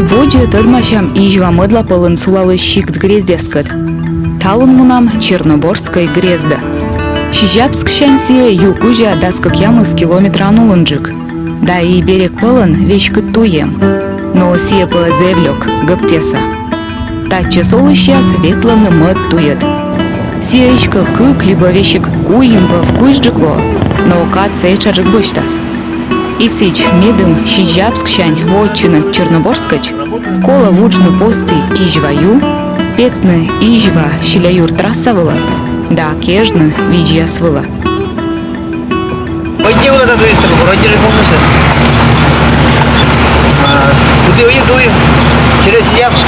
Воджи тадмашам ижва мыдла пылын сулалы щикт грездескат. Талын мунам Черноборской грезда. Шижапск шансе юкужа даскак ямыс километра анулынджик. Да и берег пылын вещкат туем. Но сие пылы зевлёк, гыптеса. Татча солы сейчас ветланы мыд тует. Сиечка кык либо вещик куимба вкуйжджикло, но кат сейчаджик бочтас. Исыч медым Шижапскшань вотчины Черноборскач, кола вуджны посты ижваю, петны ижва щеляюр трассавыла, да кежны виджия свыла. Где вы это дуете? Вроде же помните. Дуем через Шижапск.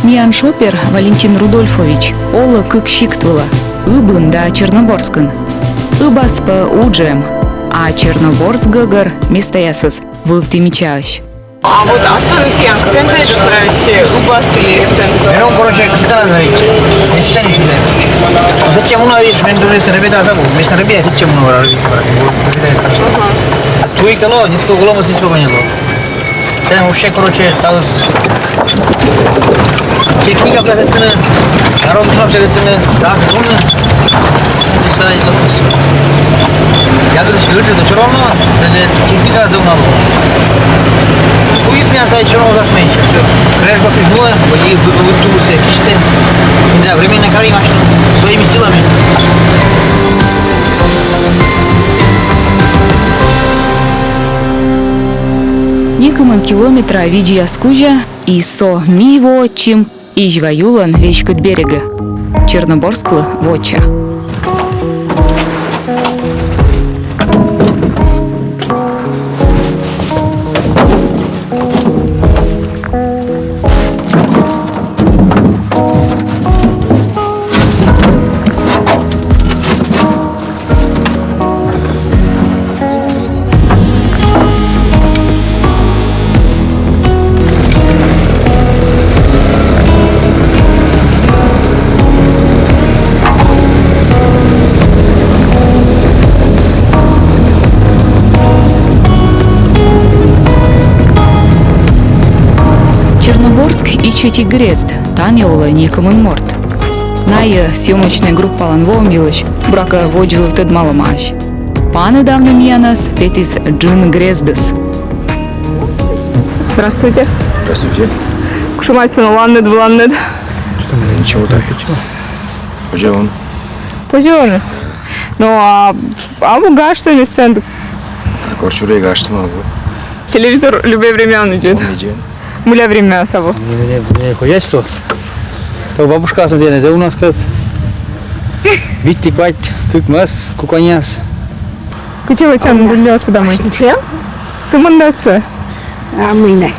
Миан шопер Валентин Рудольфович, ола кык щиктвыла, ыбын да Черноборскын. Ыбас по уджем, а Черноборск гагар местаясыз вывты мечащ. А вот особенности, как же отправить Убас или Стэн? Ну, короче, как назовите? Не станете. Зачем уна видишь, мен думаю, что ребята забыл. Вместо ребят, зачем уна робить? Туи кало, нисколько голомос, нисколько не было. Сейчас вообще, короче, сталось... Техника, блядь, это народ, это да, законно. Я говорю, что это все равно, техника заунала. Пусть меня сайт все равно меньше. Крэш бак из моя, бои выртулся, кишты. Да, временно кори машину своими силами. Никоман километра виджия скужа и со миво чим ижваюлан вещкат берега. Черноборсклы вотча. И Чети Грезд, Таньола Никоман Морт. Ная съемочная группа Ланвом Милыч, брака воджу в Тедмаламаш. Паны давно миянас, петис Джин Грездес. Здравствуйте. Здравствуйте. Кушумайся на ланнет, в ланнет. Ничего так хотел. Пожалуй. Пожалуй. Ну, а вы гашты или стенд? Корчуре гашты могу. Телевизор любое время он идет. Он идет. Муля время особо. Не хозяйство. То бабушка смотрела, это у нас как бить пать, как мас, куканяс. Куча вы чем заделался домой? Чем? Сумандасы. А мы не.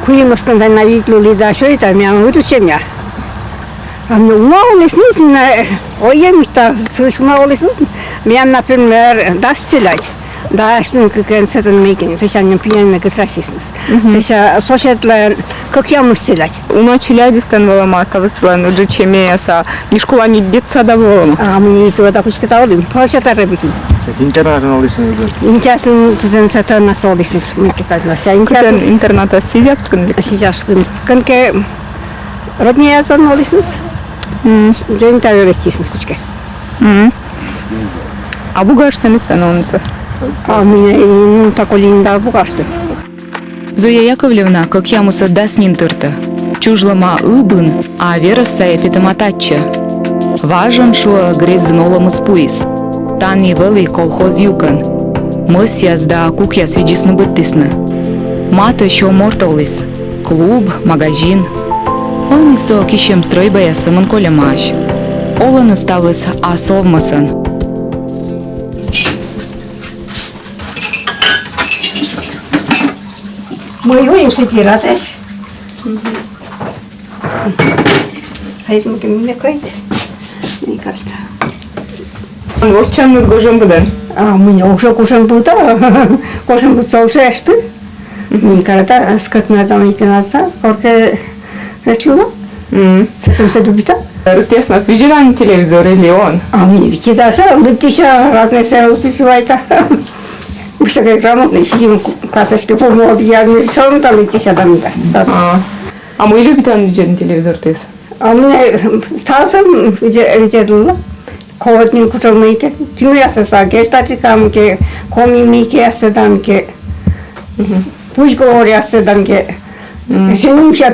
Куем скандинавить лули да что это меня вот семья. А мне мало лесниц мне. Ой, я мечта, слышу мало лесниц. Меня, например, даст стрелять. Да, что как это мейкинг, сейчас не пьяный гитрасистность. Сейчас слушает, как я могу стрелять. У ночи ляди станвала маста выслан, уже чемеса, ни школа, ни детсада было. А мне из вода пусть катал, получат арабики. Интернет на улице не идет. Интересно, на солнечность, мы как раз. Интерната Сизябском. Сизябском. Конке роднее на улице. День того лестницы кучка. А бугаш что не становится? А мне такой линда бугашты. Зоя Яковлевна, как ямуса даснин тырта. Чужлама ыбын, а вераса эпитаматача. Важен шо греззнолом испуис. Тани вели колхоз юкан. Мысяс да кукяс видисну быттисны. Мата шо мортолис. Клуб, магазин. Он нисо кишем стройбая сымын колемаш. Олан ставыс асовмасын. Мы его им сетиратеш. Hayır mı kimine koydu? Ne kaldı? Орчаннут гожем будан. А мне уже кушан бута. Кушан бут соушешты. Не kaldı скотна там и кинаса. Корке речула. Совсем се дубита. Ртес нас видела на телевизоре или он? А мне ведь даже летища разные се описывает. Высокая грамотная, сидим классочки помолод, я не сон там летища там да. А мы любит он видеть на телевизор тес? А мне стался видела. Ходник кутомейке. Кино я се саге, штатикам ке, комимике я се дам ке. Пусть говорят се дам ке. Женимся.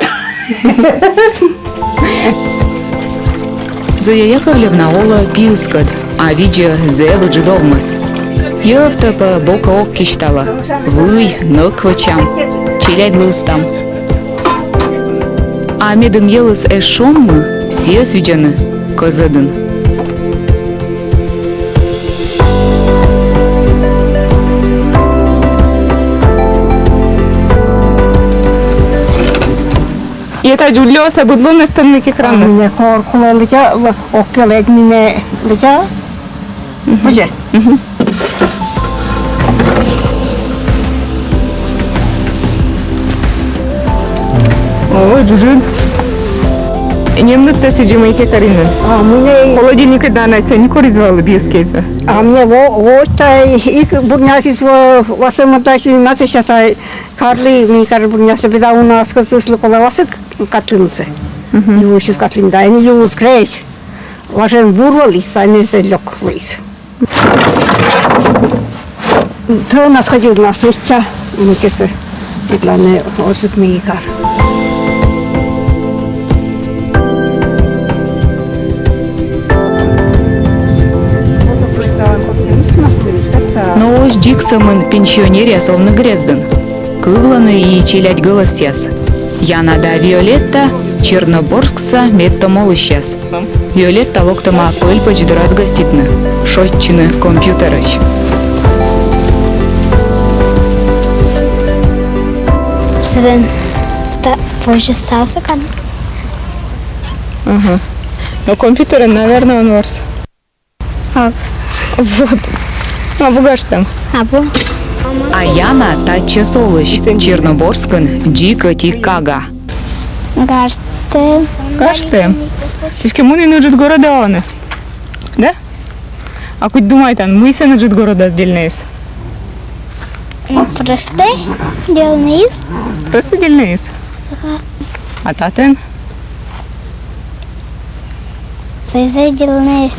Зоя Яковлевна ола пилскад, а видео зевы джидовмас. Йовтапа бока ок киштала. Вый, ноквачам. Челядь лыстам. А медом елас эшоммы, все свидjаны, козадын. И это Джулиоса будло на стальных экранах. Мне коло летя, около меня летя. Боже. Ой, Джуджун. Немнута сидим и кекаринен. А мне, Холодильник да на все не коризвали бискейца. а мне вот и бурнясис вас монтаж нас сейчас Карли ми кар бурняс беда у нас касыслы кола вас катлынсы. Его сейчас катлин да, они его скрещ. Вашен бурвались, они се лёгквись. То нас ходил на свеча, мы кесе. Для не осып ми кар. Но ось диксамын пенсионерия совны грезден. Кывланы и челядь голос яс. Яна да Виолетта, Черноборскса метта молыщас. Виолетта локтама пыльпач дураз гоститны. Шотчины компьютерыч. Сын позже остался kan. Но компьютер, наверное, он ворс. А, Вот. А бугаш там. а bu А Яна таче солыш. Черноборскын джика тикага. Гашты. Каште. Тишки муни нуджит города он. Да? А куть думает он, мы се нуджит города отдельные. Просты. Делный из. Просто отдельные. А татен? Сайзай делный из.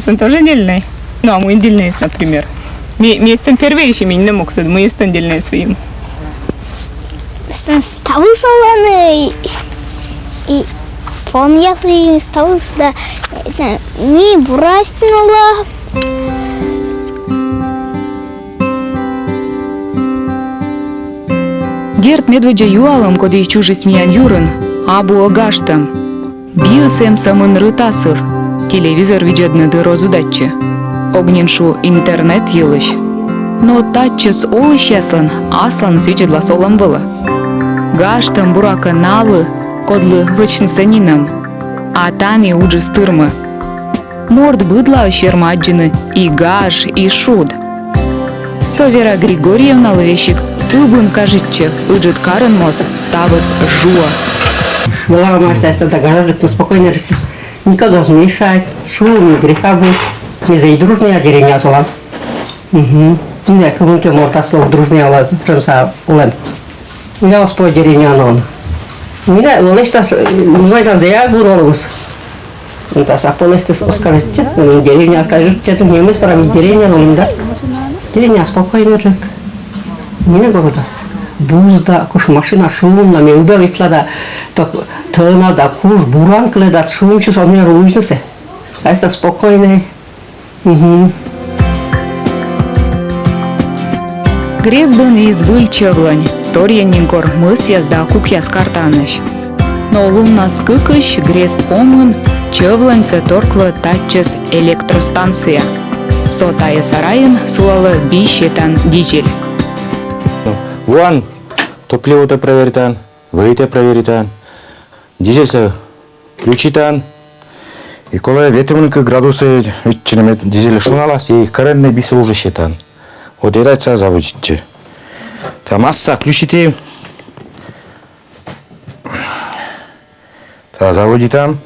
Он тоже отдельный. Ну, а мы отдельные, например. Местом первые еще меня не мог, тут мы есть отдельные своим. Ставы солоны. И фон я своими ставы сюда. Ми бурастинула. Дерт медведя юалам, коды и чужить смеян юрын, абу агаштам. Биосем самын рытасов. Телевизор виджедны дырозу датчы. Огненшу интернет елыш. Но татчыс олыш яслан, аслан свиджедла солам было. Гаштам бурака налы, кодлы вычнсанинам. А тани уджи стырмы. Морд быдла щермаджины и гаш, и шуд. Совера Григорьевна ловещик Убын кажитче, уджит карен моз, ставыз жуа. Была мать, что это гораздо спокойно. Никогда не мешает. Шум, ни греха будет. Не за дружная деревня зла. Не, кому-то может остаться дружная, чем са улем. Я успел деревня нон. Меня, вот что, мы там заяву ролос. Это са полностью скажете, деревня скажете, это не мы справим деревня ролим, да? Деревня спокойно жек. Не города. Бузда, куш машина шумна, ме убавитла да, то тона да куш буранкле да шум, что со мне ружнусе. А это спокойно. Грезден из выльчевлань, торьянникор мыс язда кук яс картаныш. Но лунна скыкыш грест помын, чевлань се торкла татчес электростанция. Сотая сарайын сулалы бишетан дичель. Вон, топливо-то проверитан, выйте проверитан, дизель включитан. И коли ветренка градусы ветчинами дизель шуналас, и коренный бисел уже считан. Вот это заводите. Там масса включите. Та заводи там.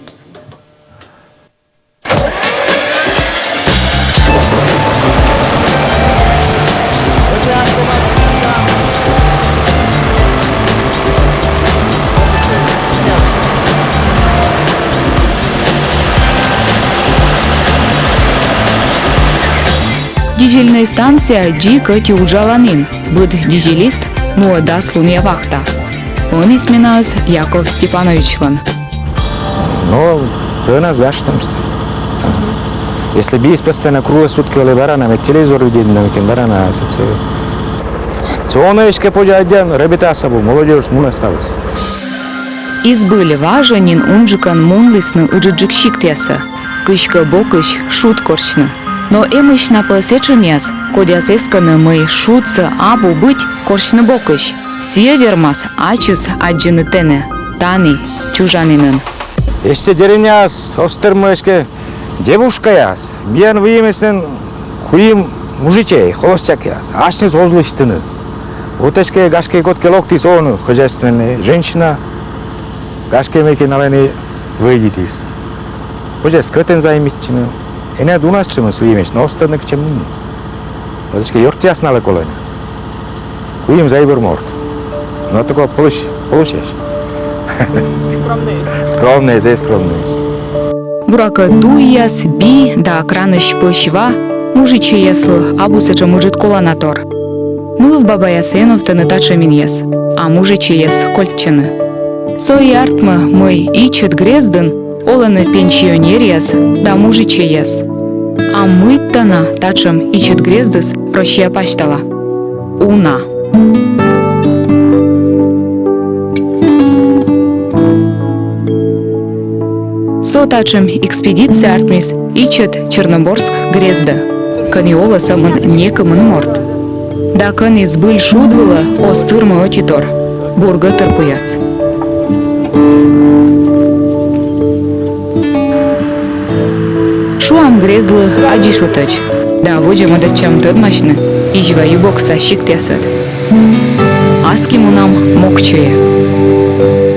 Дизельная станция Джика Тюджаланин, быд дизелист, но даслунья вахта. Он изменялся Яков Степановичван. Но вы нас гашетамся. Если бы есть постоянно круглые сутки или барана, телевизор видели, на барана, он еще позже один, ребята собой, молодежь, муна осталась. Избыли важенин унжикан мунлисны ыджиджик теса, кышка бокыш шут корчны. Но эмыш на посечемес, кодяс эсканы мы шутся абу быть корчны бокыш. Севермас ачыс аджины тене, тани, чужанинын. Еще деревня с остермышке, девушка яс, бьян выемесен, хуим мужичей, холостяк яс, ачнес озлыштыны. Вот эшке гашке котки локтис он, хозяйственная женщина, гашке меки налени выйдитис. Уже скрытен займитчины. И не у нас чем своимеш, но остальные к чему. Вот эшке йортяс нале колени. Хуим зайбер морт. Но такое получишь. Скромные, здесь скромные. Бурака дуяс би да краныш плащева, мужичи яслы абусача мужит коланатор. Мы в бабаясенов тенетача миньес, а мужичи яс кольчаны. Сои артма мы ичет грезден, оланы пенсионерияс да мужичи яс. А мы тана тачам ичет грездес прощия паштала. Уна. Сотачем экспедиция артмис ичет Черноборск грезда. Каниола самын некымын морт. Да кан избыль шудвыла остырмы отитор. Бурга тырпыяц. Шуам грездлы аджишлытач. Да водим адачам тырмашны. Ижва юбок сащик тесад. Аски мунам мокчые.